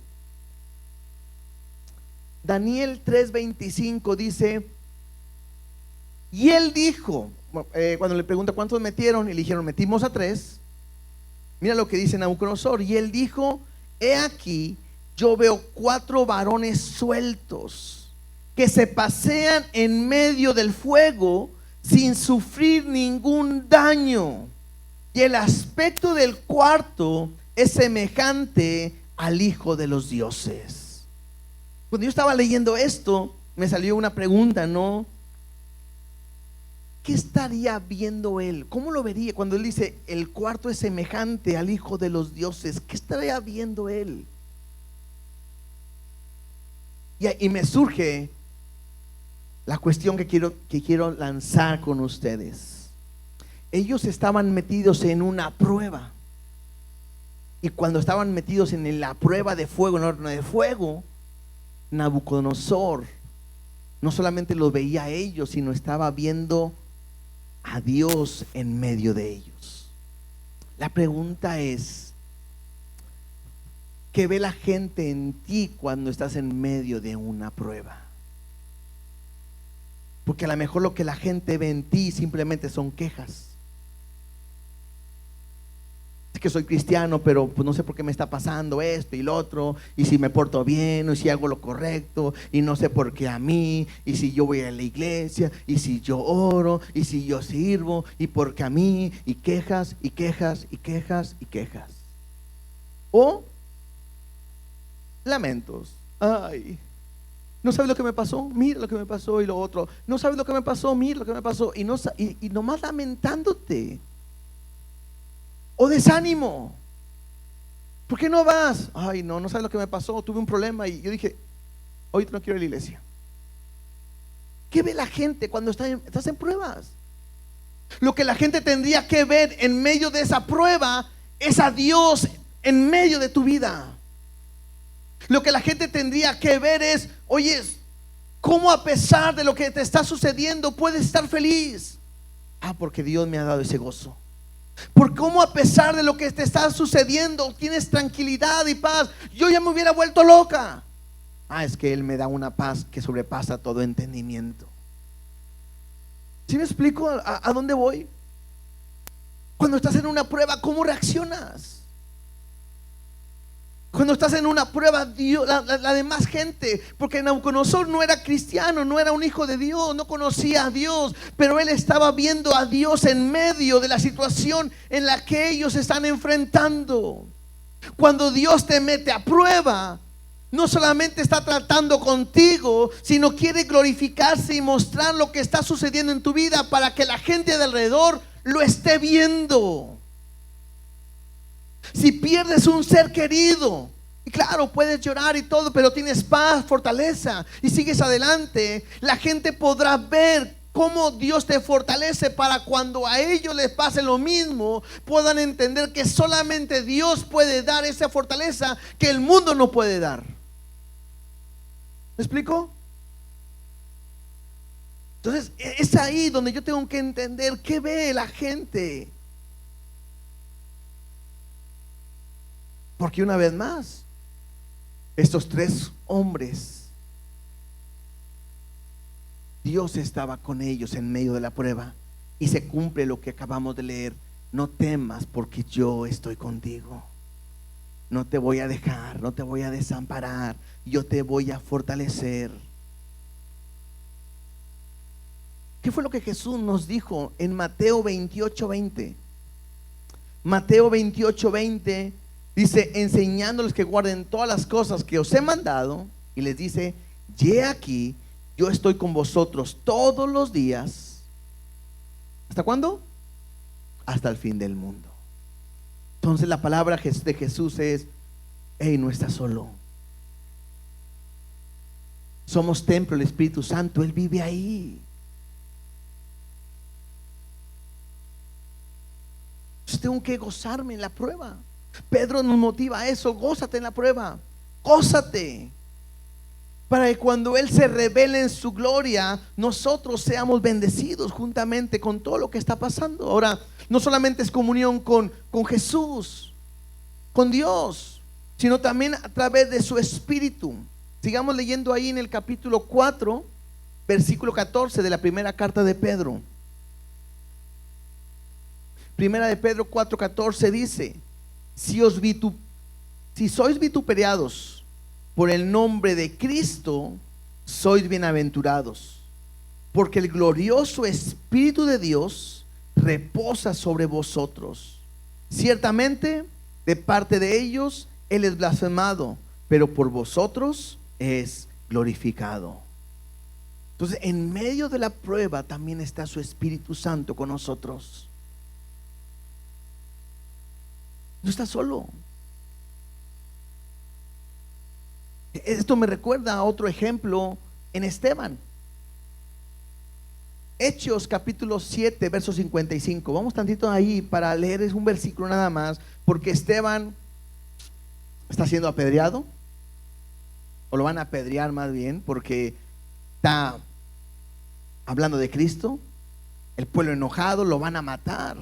Daniel 3:25 dice, y él dijo, cuando le pregunta cuántos metieron, y le dijeron, metimos a 3. Mira lo que dice Nabucodonosor. Y él dijo, he aquí, yo veo 4 varones sueltos que se pasean en medio del fuego sin sufrir ningún daño. Y el aspecto del cuarto es semejante al Hijo de los dioses. Cuando yo estaba leyendo esto, me salió una pregunta, ¿no? ¿Qué estaría viendo él? ¿Cómo lo vería cuando él dice el cuarto es semejante al Hijo de los dioses? ¿Qué estaría viendo él? Y me surge la cuestión que quiero lanzar con ustedes. Ellos estaban metidos en una prueba. Y cuando estaban metidos en la prueba de fuego, en el horno de fuego, Nabucodonosor no solamente los veía a ellos, sino estaba viendo a Dios en medio de ellos. La pregunta es, ¿qué ve la gente en ti cuando estás en medio de una prueba? Porque a lo mejor lo que la gente ve en ti simplemente son quejas. Es que soy cristiano, pero pues no sé por qué me está pasando esto y lo otro, y si me porto bien, o si hago lo correcto, y no sé por qué a mí, y si yo voy a la iglesia, y si yo oro, y si yo sirvo, y porque a mí, y quejas, y quejas, y quejas, y quejas. O lamentos. Ay, no sabes lo que me pasó, mira lo que me pasó, y lo otro. No sabes lo que me pasó, mira lo que me pasó, y nomás lamentándote. O desánimo. ¿Por qué no vas? Ay, no sabes lo que me pasó, tuve un problema y yo dije, hoy no quiero ir a la iglesia. ¿Qué ve la gente cuando estás en pruebas? Lo que la gente tendría que ver en medio de esa prueba es a Dios en medio de tu vida. Lo que la gente tendría que ver es, oye, ¿cómo a pesar de lo que te está sucediendo puedes estar feliz? Porque Dios me ha dado ese gozo. Por cómo a pesar de lo que te está sucediendo tienes tranquilidad y paz. Yo ya me hubiera vuelto loca. Es que Él me da una paz que sobrepasa todo entendimiento. ¿Sí me explico a dónde voy? Cuando estás en una prueba, ¿cómo reaccionas? Cuando estás en una prueba, Dios, la demás gente, porque Nabucodonosor no era cristiano, no era un hijo de Dios, no conocía a Dios, pero él estaba viendo a Dios en medio de la situación en la que ellos están enfrentando. Cuando Dios te mete a prueba, no solamente está tratando contigo, sino quiere glorificarse y mostrar lo que está sucediendo en tu vida para que la gente de alrededor lo esté viendo. Si pierdes un ser querido, y claro, puedes llorar y todo, pero tienes paz, fortaleza y sigues adelante, la gente podrá ver cómo Dios te fortalece para cuando a ellos les pase lo mismo, puedan entender que solamente Dios puede dar esa fortaleza que el mundo no puede dar. ¿Me explico? Entonces es ahí donde yo tengo que entender qué ve la gente. Porque una vez más, estos 3 hombres, Dios estaba con ellos en medio de la prueba. Y se cumple lo que acabamos de leer. No temas porque yo estoy contigo. No te voy a dejar, no te voy a desamparar. Yo te voy a fortalecer. ¿Qué fue lo que Jesús nos dijo en Mateo 28:20? Mateo 28:20 dice, enseñándoles que guarden todas las cosas que os he mandado. Y les dice, he aquí, yo estoy con vosotros todos los días. ¿Hasta cuándo? Hasta el fin del mundo. Entonces la palabra de Jesús es, no estás solo. Somos templo del Espíritu Santo, Él vive ahí. Entonces tengo que gozarme en la prueba. Pedro nos motiva a eso, gózate en la prueba, gózate, para que cuando Él se revele en su gloria, nosotros seamos bendecidos juntamente con todo lo que está pasando. Ahora, no solamente es comunión con Jesús, con Dios, sino también a través de su Espíritu. Sigamos leyendo ahí en el capítulo 4, versículo 14 de la primera carta de Pedro. Primera de Pedro 4:14 dice: si sois vituperados por el nombre de Cristo, sois bienaventurados, porque el glorioso Espíritu de Dios reposa sobre vosotros. Ciertamente, de parte de ellos, Él es blasfemado, pero por vosotros es glorificado. Entonces, en medio de la prueba también está su Espíritu Santo con nosotros. No está solo. Esto me recuerda a otro ejemplo en Esteban. Hechos capítulo 7, verso 55. Vamos tantito ahí para leer, es un versículo nada más, porque Esteban está siendo apedreado, o lo van a apedrear más bien, porque está hablando de Cristo. El pueblo enojado, lo van a matar.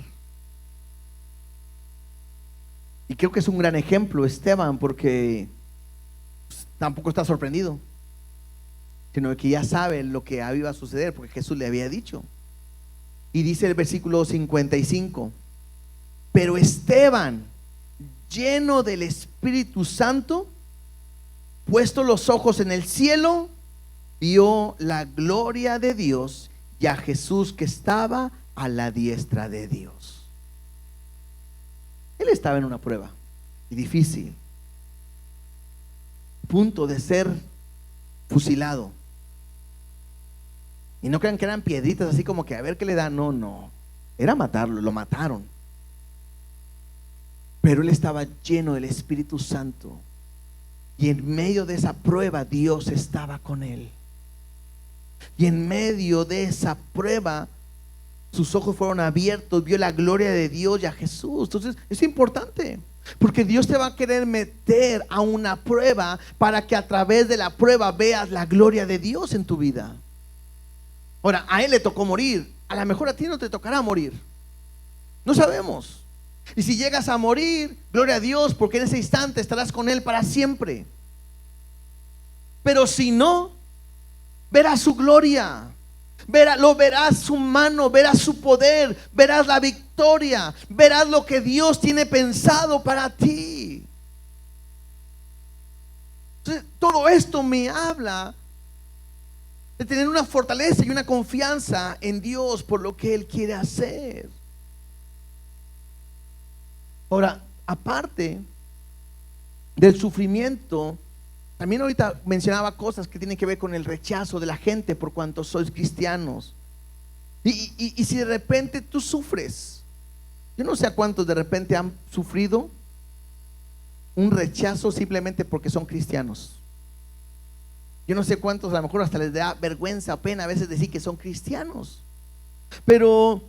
Y creo que es un gran ejemplo Esteban, porque tampoco está sorprendido, sino que ya sabe lo que iba a suceder, porque Jesús le había dicho. Y dice el versículo 55: pero Esteban, lleno del Espíritu Santo, puesto los ojos en el cielo, vio la gloria de Dios y a Jesús que estaba a la diestra de Dios. Él estaba en una prueba y difícil, punto de ser fusilado. Y no crean que eran piedritas así como que a ver qué le da. No, era matarlo, lo mataron. Pero él estaba lleno del Espíritu Santo, y en medio de esa prueba Dios estaba con él. Y en medio de esa prueba sus ojos fueron abiertos, vio la gloria de Dios y a Jesús. Entonces es importante, porque Dios te va a querer meter a una prueba para que a través de la prueba veas la gloria de Dios en tu vida. Ahora, a él le tocó morir, a lo mejor a ti no te tocará morir, no sabemos. Y si llegas a morir, gloria a Dios, porque en ese instante estarás con él para siempre. Pero si no, verás su gloria, verás su mano, verás su poder, verás la victoria, verás lo que Dios tiene pensado para ti. Entonces, todo esto me habla de tener una fortaleza y una confianza en Dios por lo que Él quiere hacer. Ahora, aparte del sufrimiento, también ahorita mencionaba cosas que tienen que ver con el rechazo de la gente por cuanto sois cristianos. Y si de repente tú sufres, yo no sé a cuántos de repente han sufrido un rechazo simplemente porque son cristianos. Yo no sé cuántos a lo mejor hasta les da vergüenza, pena a veces decir que son cristianos. Pero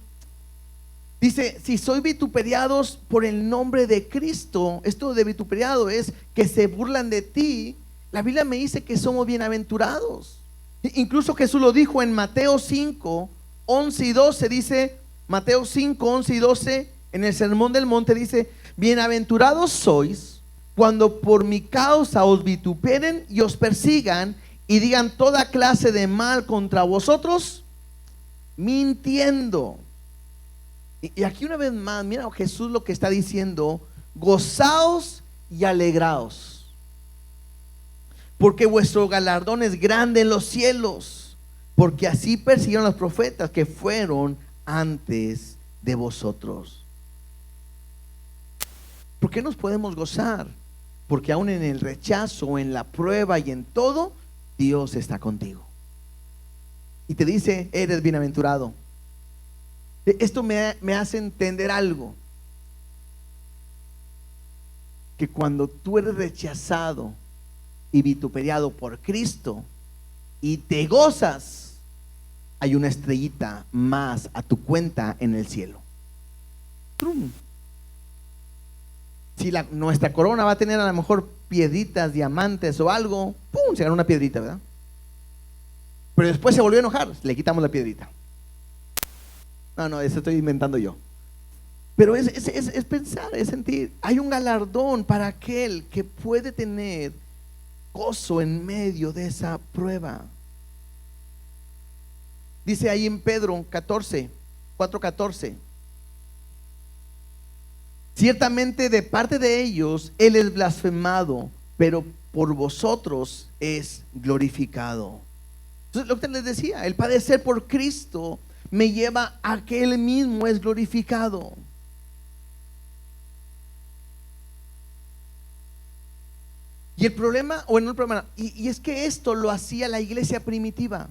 dice, si sois vituperados por el nombre de Cristo, esto de vituperiado es que se burlan de ti. La Biblia me dice que somos bienaventurados. Incluso Jesús lo dijo en Mateo 5, 11 y 12. Dice Mateo 5, 11 y 12, en el Sermón del Monte dice: bienaventurados sois cuando por mi causa os vituperen y os persigan y digan toda clase de mal contra vosotros, mintiendo. Y aquí una vez más, mira Jesús lo que está diciendo: gozaos y alegraos, porque vuestro galardón es grande en los cielos, porque así persiguieron los profetas que fueron antes de vosotros. ¿Por qué nos podemos gozar? Porque aún en el rechazo, en la prueba y en todo, Dios está contigo y te dice: eres bienaventurado. Esto me hace entender algo, que cuando tú eres rechazado y vituperiado por Cristo y te gozas, hay una estrellita más a tu cuenta en el cielo. ¡Trum! Si nuestra corona va a tener a lo mejor piedritas, diamantes o algo, ¡pum!, se ganó una piedrita, ¿verdad? Pero después se volvió a enojar, le quitamos la piedrita. No, eso estoy inventando yo. Pero es pensar, es sentir. Hay un galardón para aquel que puede tener gozo en medio de esa prueba. Dice ahí en Pedro 4:14, ciertamente de parte de ellos Él es blasfemado, pero por vosotros es glorificado. Entonces, lo que les decía, el padecer por Cristo me lleva a que Él mismo es glorificado. Y el problema, o no el problema, y es que esto lo hacía la iglesia primitiva.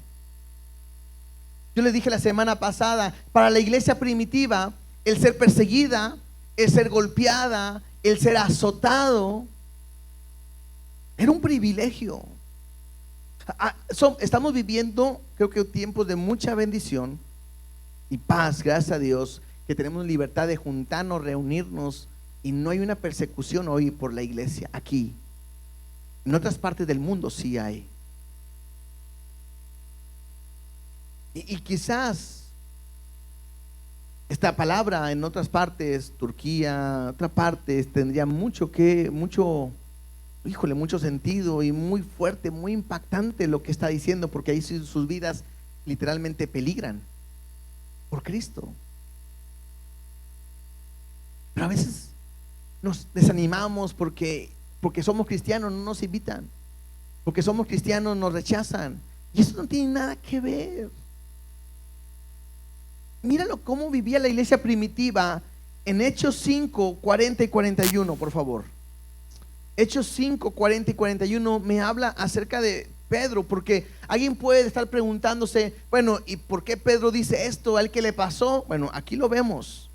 Yo les dije la semana pasada, para la iglesia primitiva, el ser perseguida, el ser golpeada, el ser azotado, era un privilegio. Estamos viviendo, creo que tiempos de mucha bendición y paz, gracias a Dios, que tenemos libertad de juntarnos, reunirnos, y no hay una persecución hoy por la iglesia aquí. En otras partes del mundo sí hay. Y quizás esta palabra en otras partes, Turquía, otras partes, tendría mucho sentido y muy fuerte, muy impactante lo que está diciendo, porque ahí sus vidas literalmente peligran por Cristo. Pero a veces nos desanimamos porque somos cristianos, no nos invitan, porque somos cristianos, nos rechazan, y eso no tiene nada que ver. Míralo cómo vivía la iglesia primitiva en Hechos 5, 40 y 41, por favor. Hechos 5, 40 y 41 me habla acerca de Pedro, porque alguien puede estar preguntándose, bueno, ¿y por qué Pedro dice esto? ¿A él qué le pasó? Bueno, aquí lo vemos.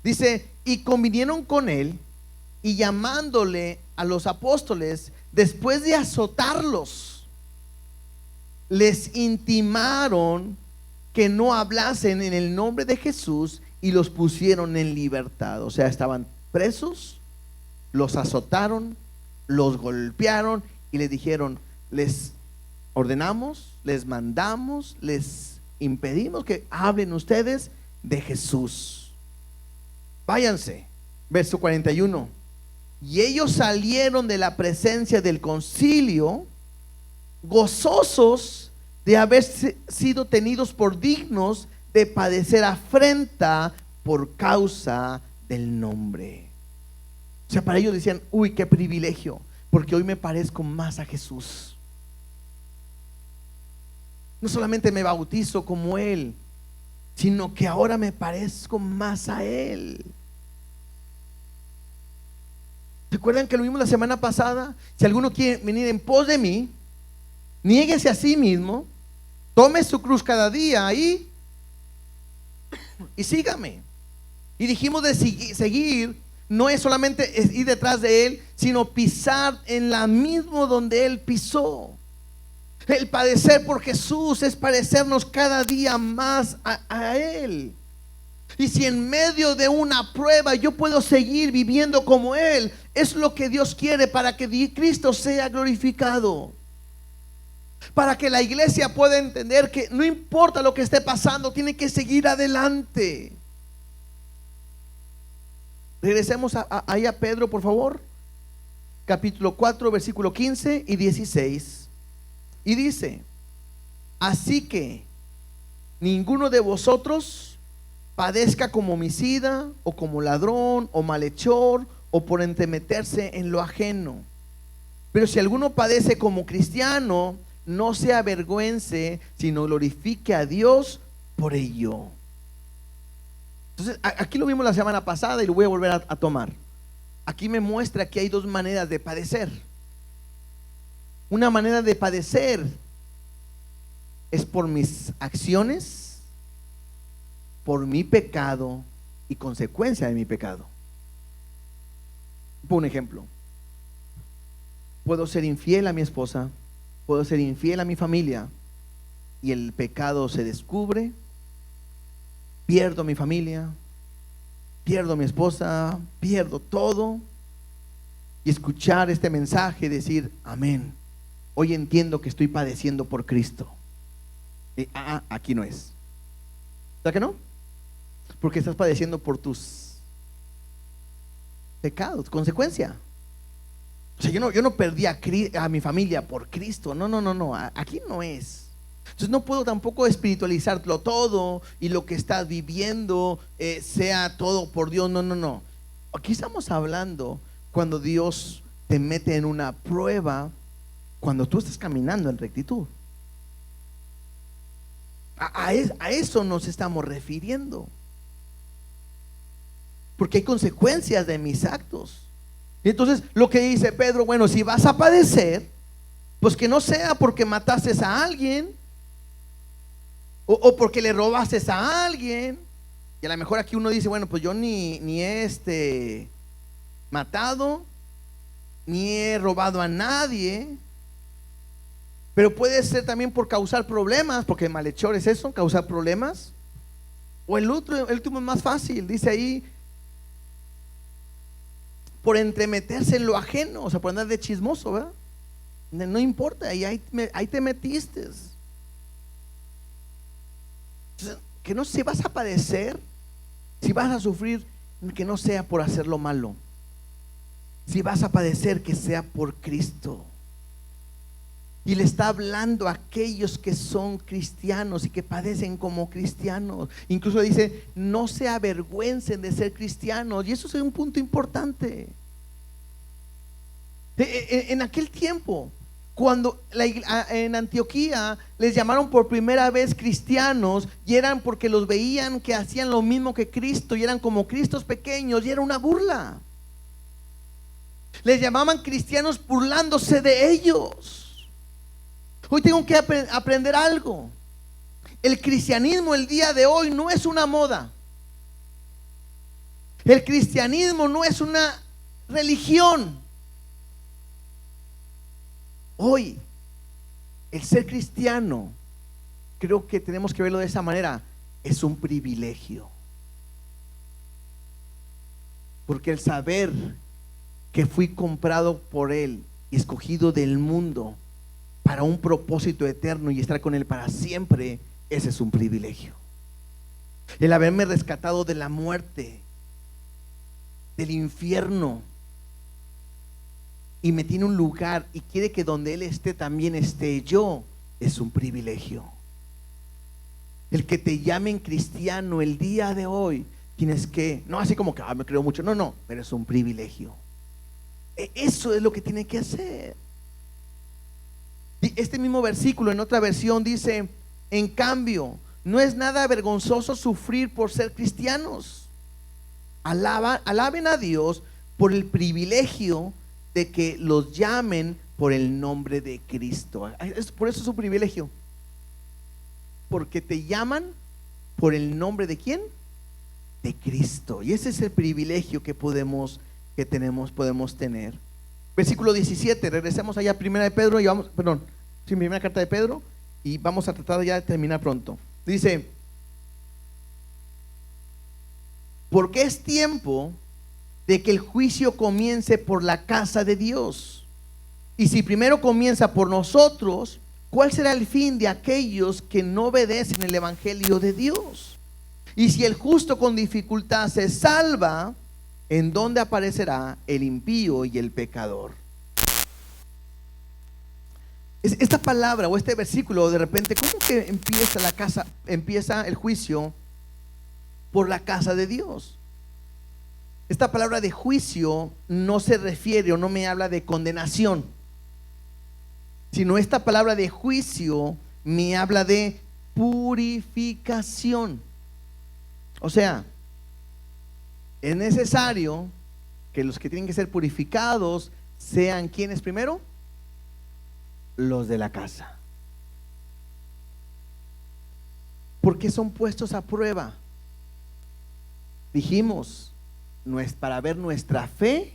Dice, y convinieron con él, y llamándole a los apóstoles, después de azotarlos, les intimaron que no hablasen en el nombre de Jesús, y los pusieron en libertad. O sea, estaban presos, los azotaron, los golpearon y les dijeron, les ordenamos, les mandamos, les impedimos que hablen ustedes de Jesús. Váyanse. Verso 41. Y ellos salieron de la presencia del concilio gozosos de haber sido tenidos por dignos de padecer afrenta por causa del nombre. O sea, para ellos decían, uy, qué privilegio, porque hoy me parezco más a Jesús. No solamente me bautizo como Él, sino que ahora me parezco más a Él. ¿Recuerdan que lo vimos la semana pasada? Si alguno quiere venir en pos de mí, niéguese a sí mismo, tome su cruz cada día y sígame. Y dijimos de seguir no es solamente ir detrás de Él, sino pisar en la misma donde Él pisó. El padecer por Jesús es parecernos cada día más a Él. Y si en medio de una prueba yo puedo seguir viviendo como Él, es lo que Dios quiere para que Cristo sea glorificado. Para que la iglesia pueda entender que no importa lo que esté pasando, tiene que seguir adelante. Regresemos ahí a Pedro, por favor. Capítulo 4, versículo 15 y 16. Y dice, así que ninguno de vosotros padezca como homicida, o como ladrón, o malhechor, o por entremeterse en lo ajeno. Pero si alguno padece como cristiano, no se avergüence, sino glorifique a Dios por ello. Entonces, aquí lo vimos la semana pasada y lo voy a volver a tomar. Aquí me muestra que hay dos maneras de padecer. Una manera de padecer es por mis acciones, por mi pecado y consecuencia de mi pecado. Por un ejemplo, puedo ser infiel a mi esposa, puedo ser infiel a mi familia, y el pecado se descubre, pierdo mi familia, pierdo mi esposa, pierdo todo, y escuchar este mensaje y decir, amén, hoy entiendo que estoy padeciendo por Cristo. Y, aquí no es. ¿Verdad que no? Porque estás padeciendo por tus pecados, consecuencia. O sea, yo no perdí a mi familia por Cristo. No, no, no, no. Aquí no es. Entonces no puedo tampoco espiritualizarlo todo y lo que estás viviendo sea todo por Dios. No, no, no. Aquí estamos hablando cuando Dios te mete en una prueba, cuando tú estás caminando en rectitud. A eso nos estamos refiriendo. Porque hay consecuencias de mis actos. Y entonces lo que dice Pedro, bueno, si vas a padecer, pues que no sea porque mataste a alguien o porque le robaste a alguien. Y a lo mejor aquí uno dice, bueno, pues yo ni he matado, ni he robado a nadie. Pero puede ser también por causar problemas, porque malhechor es eso, causar problemas. O el último es más fácil, dice ahí, por entremeterse en lo ajeno, o sea, por andar de chismoso, ¿verdad? No importa, ahí te metiste. Entonces, que no, si vas a padecer, si vas a sufrir, que no sea por hacer lo malo. Si vas a padecer, que sea por Cristo. Y le está hablando a aquellos que son cristianos y que padecen como cristianos. Incluso dice, no se avergüencen de ser cristianos. Y eso es un punto importante. En aquel tiempo, cuando en Antioquía les llamaron por primera vez cristianos, y eran porque los veían que hacían lo mismo que Cristo y eran como Cristos pequeños, y era una burla. Les llamaban cristianos burlándose de ellos. Hoy tengo que aprender algo. El cristianismo el día de hoy no es una moda. El cristianismo no es una religión. Hoy, el ser cristiano, creo que tenemos que verlo de esa manera, es un privilegio. Porque el saber que fui comprado por Él y escogido del mundo para un propósito eterno y estar con Él para siempre, ese es un privilegio. El haberme rescatado de la muerte, del infierno, y me tiene un lugar y quiere que donde Él esté también esté yo, es un privilegio. El que te llamen cristiano el día de hoy, tienes que, no así como que me creo mucho, no, pero es un privilegio. Eso es lo que tiene que hacer. Este mismo versículo en otra versión dice, en cambio, no es nada vergonzoso sufrir por ser cristianos. Alaben a Dios por el privilegio de que los llamen por el nombre de Cristo. Por eso es un privilegio. Porque te llaman por el nombre de ¿quién? De Cristo. Y ese es el privilegio que podemos tener. Versículo 17, regresemos allá a primera de Pedro y vamos, primera carta de Pedro, y vamos a tratar ya de terminar pronto. Dice, porque es tiempo de que el juicio comience por la casa de Dios. Y si primero comienza por nosotros, ¿cuál será el fin de aquellos que no obedecen el evangelio de Dios? Y si el justo con dificultad se salva, ¿en dónde aparecerá el impío y el pecador? Esta palabra o este versículo, de repente, ¿cómo que empieza el juicio por la casa de Dios? Esta palabra de juicio no se refiere o no me habla de condenación, sino esta palabra de juicio me habla de purificación. O sea, es necesario que los que tienen que ser purificados sean ¿quiénes primero? Los de la casa. Porque son puestos a prueba. Dijimos, no es para ver nuestra fe,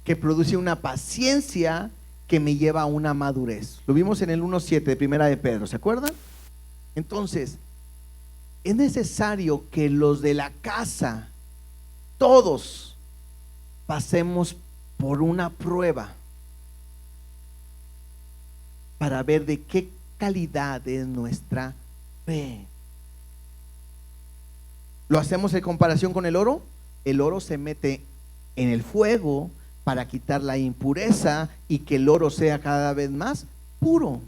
que produce una paciencia que me lleva a una madurez. Lo vimos en el 1:7 de primera de Pedro, ¿se acuerdan? Entonces, es necesario que los de la casa, todos, pasemos por una prueba para ver de qué calidad es nuestra fe. ¿Lo hacemos en comparación con el oro? El oro se mete en el fuego para quitar la impureza y que el oro sea cada vez más puro.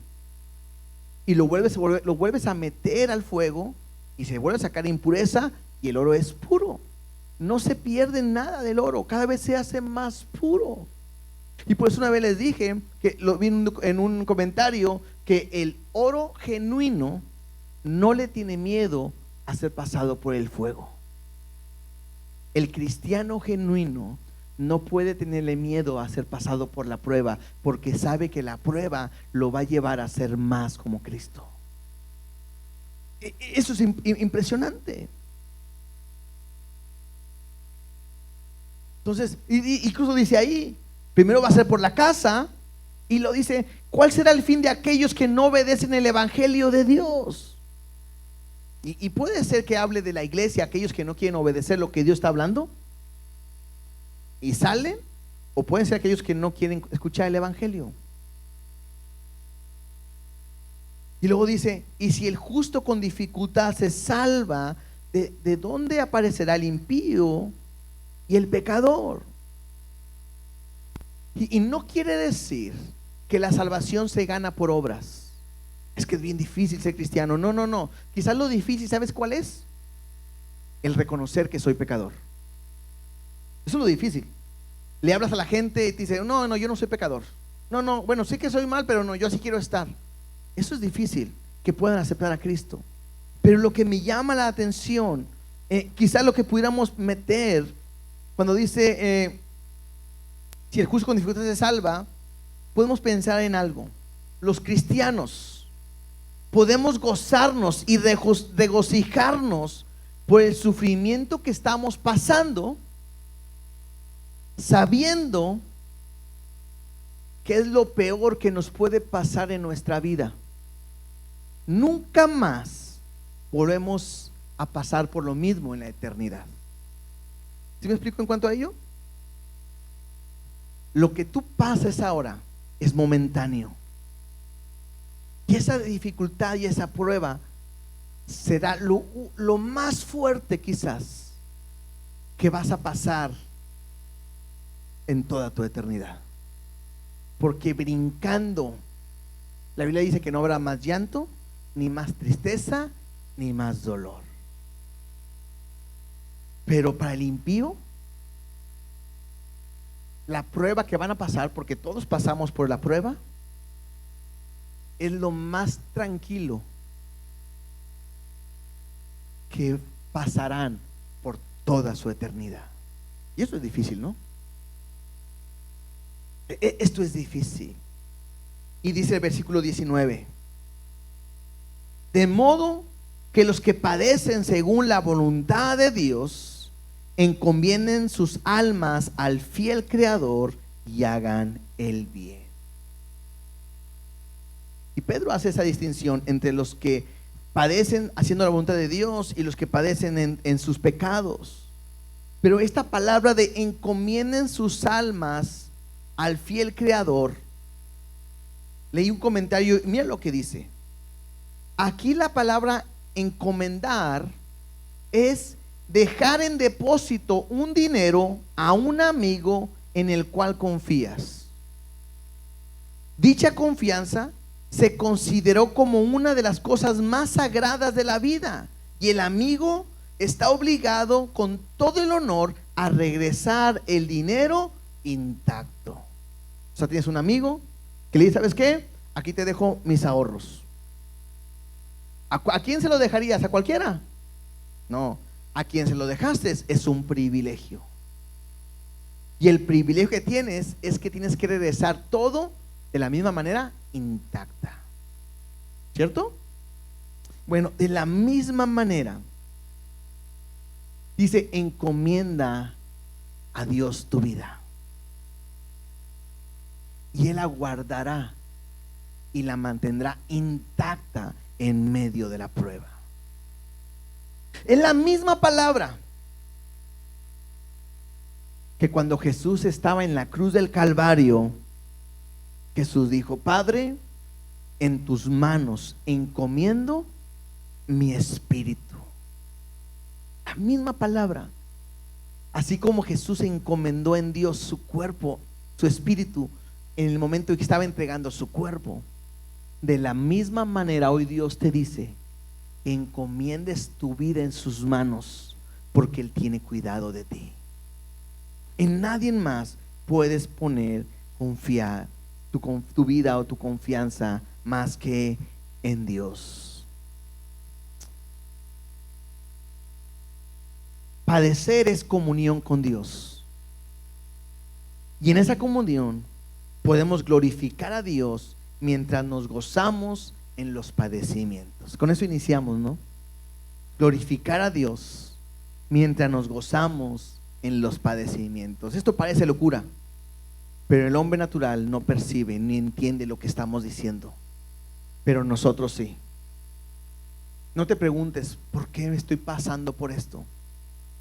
Y lo vuelves a meter al fuego y se vuelve a sacar impureza y el oro es puro. No se pierde nada del oro, cada vez se hace más puro. Y por eso una vez les dije, que lo vi en un comentario, que el oro genuino no le tiene miedo a ser pasado por el fuego. El cristiano genuino no puede tenerle miedo a ser pasado por la prueba, porque sabe que la prueba lo va a llevar a ser más como Cristo. Eso es impresionante. Entonces, incluso dice ahí, primero va a ser por la casa, y lo dice, ¿cuál será el fin de aquellos que no obedecen el evangelio de Dios? Y puede ser que hable de la iglesia, aquellos que no quieren obedecer lo que Dios está hablando y salen, o pueden ser aquellos que no quieren escuchar el evangelio. Y luego dice, y si el justo con dificultad se salva, ¿de dónde aparecerá el impío y el pecador? Y no quiere decir que la salvación se gana por obras. Es que es bien difícil ser cristiano. No. Quizás lo difícil, ¿sabes cuál es? El reconocer que soy pecador. Eso es lo difícil. Le hablas a la gente y te dice, no, yo no soy pecador. No, bueno, sí que soy mal, pero no, yo así quiero estar. Eso es difícil, que puedan aceptar a Cristo. Pero lo que me llama la atención, quizás lo que pudiéramos meter cuando dice, si el justo con dificultad se salva, podemos pensar en algo. Los cristianos podemos gozarnos y regocijarnos por el sufrimiento que estamos pasando, sabiendo que es lo peor que nos puede pasar en nuestra vida. Nunca más volvemos a pasar por lo mismo en la eternidad. ¿Sí me explico en cuanto a ello? Lo que tú pasas ahora es momentáneo. Y esa dificultad y esa prueba será lo más fuerte quizás que vas a pasar en toda tu eternidad. Porque brincando, la Biblia dice que no habrá más llanto, ni más tristeza, ni más dolor. Pero para el impío, la prueba que van a pasar, porque todos pasamos por la prueba, es lo más tranquilo que pasarán por toda su eternidad. Y eso es difícil, ¿no? Esto es difícil. Y dice el versículo 19: de modo que los que padecen según la voluntad de Dios encomienden sus almas al fiel Creador y hagan el bien. Y Pedro hace esa distinción entre los que padecen haciendo la voluntad de Dios y los que padecen en sus pecados. Pero esta palabra de encomienden sus almas al fiel Creador, leí un comentario y mira lo que dice. Aquí la palabra encomendar es dejar en depósito un dinero a un amigo en el cual confías. Dicha confianza se consideró como una de las cosas más sagradas de la vida, y el amigo está obligado con todo el honor a regresar el dinero intacto. O sea, tienes un amigo que le dice, ¿sabes qué? Aquí te dejo mis ahorros. ¿A quién se lo dejarías? ¿A cualquiera? No, a quien se lo dejaste es un privilegio. Y el privilegio que tienes es que tienes que regresar todo de la misma manera intacta. ¿Cierto? Bueno, de la misma manera dice, encomienda a Dios tu vida y Él la guardará y la mantendrá intacta en medio de la prueba. Es la misma palabra que cuando Jesús estaba en la cruz del Calvario, Jesús dijo, Padre, en tus manos encomiendo mi espíritu. La misma palabra. Así como Jesús encomendó en Dios su cuerpo, su espíritu en el momento en que estaba entregando su cuerpo. De la misma manera hoy Dios te dice que encomiendes tu vida en sus manos, porque Él tiene cuidado de ti. En nadie más puedes confiar tu vida o tu confianza más que en Dios. Padecer es comunión con Dios. Y en esa comunión podemos glorificar a Dios mientras nos gozamos en los padecimientos. Con eso iniciamos, ¿no? Glorificar a Dios mientras nos gozamos en los padecimientos. Esto parece locura, pero el hombre natural no percibe ni entiende lo que estamos diciendo, pero nosotros sí. No te preguntes por qué me estoy pasando por esto,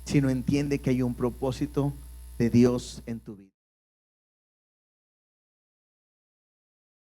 sino entiende que hay un propósito de Dios en tu vida.